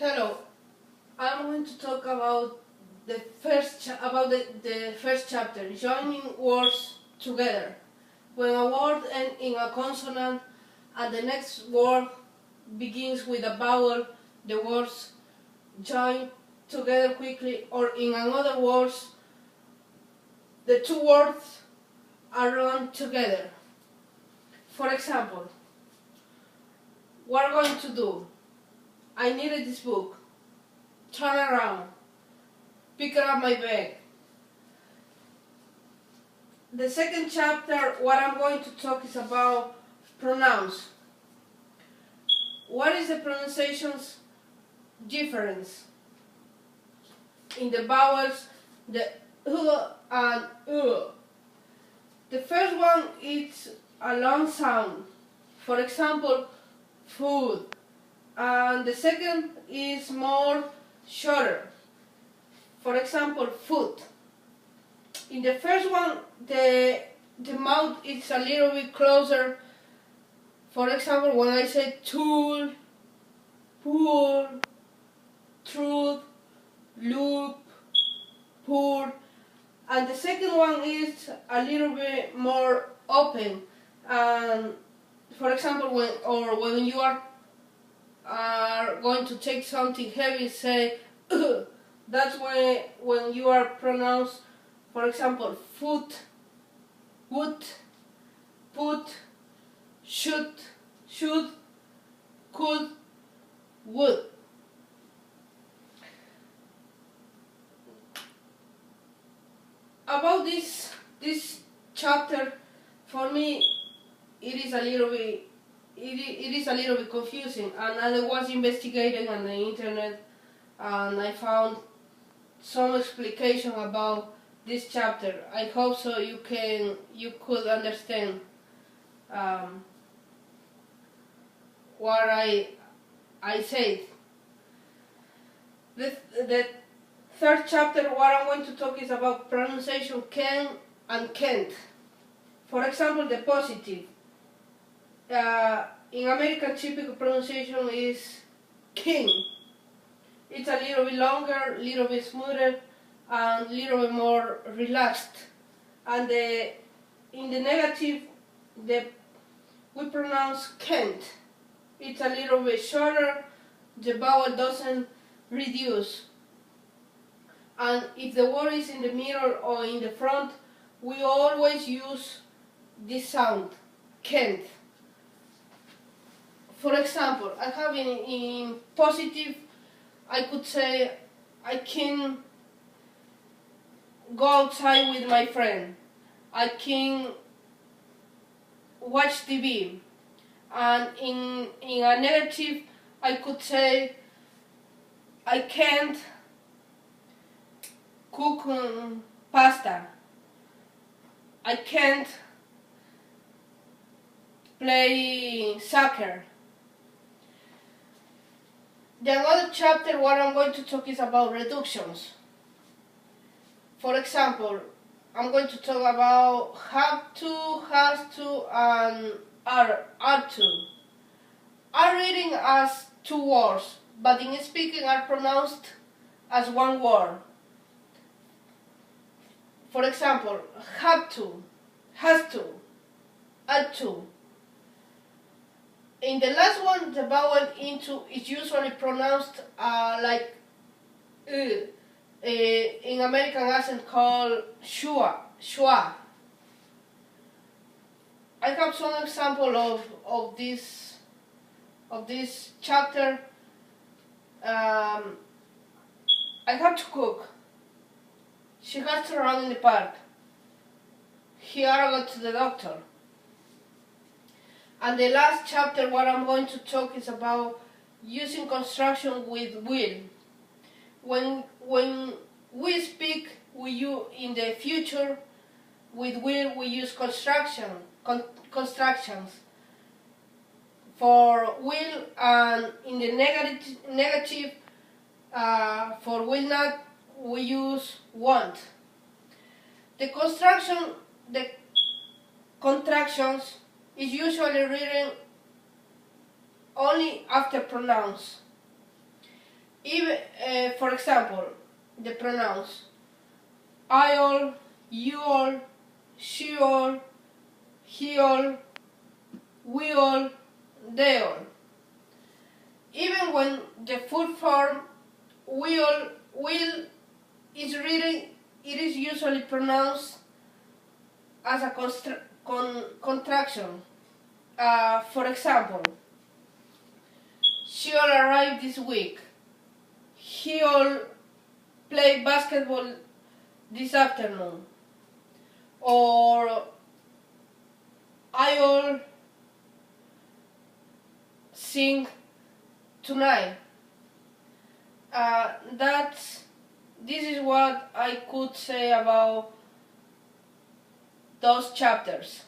Hello, I'm going to talk about the first chapter, joining words together. When a word ends in a consonant and the next word begins with a vowel, the words join together quickly, or in other words, the two words are run together. For example, what I'm going to do? I needed this book. Turn around. Pick up my bag. The second chapter, what I'm going to talk is about pronouns. What is the pronunciation's difference in the vowels, the and The first one is a long sound. For example, food. And the second is more shorter. For example, foot. In the first one, the mouth is a little bit closer. For example, when I say tool, pool, truth, loop, pour. And the second one is a little bit more open. And for example, when you are going to take something heavy, say that's when you are pronounced, for example, foot, would, put, should, could, would. About this chapter, for me, it is a little bit confusing, and I was investigating on the internet and I found some explanation about this chapter. I hope so you could understand what I said. The third chapter, what I'm going to talk is about pronunciation can and can't. For example, the positive. In American, typical pronunciation is king. It's a little bit longer, little bit smoother, and little bit more relaxed. And in the negative, we pronounce can't. It's a little bit shorter, the vowel doesn't reduce. And if the word is in the middle or in the front, we always use this sound, can't. For example, I have in positive, I could say, I can go outside with my friend. I can watch TV. And in a negative, I could say, I can't cook pasta. I can't play soccer. The other chapter, what I'm going to talk is about reductions. For example, I'm going to talk about have to, has to, and are to. Are reading as two words, but in speaking are pronounced as one word. For example, have to, has to, ought to. In the last one, the vowel into is usually pronounced like in American accent called shua. I have some example of this chapter. I have to cook. She has to run in the park. He had to go to the doctor. And the last chapter, what I'm going to talk is about using construction with will. When we speak, in the future, with will we use constructions. For will, and in the negative, for will not, we use want. The contractions is usually written only after pronouns. Even, for example, the pronouns I all, you all, she all, he all, we all, they all. Even when the full form we all, will is written, it is usually pronounced as a contraction. For example, she all arrived this week. He all played basketball this afternoon. Or I all sing tonight. This is what I could say about those chapters.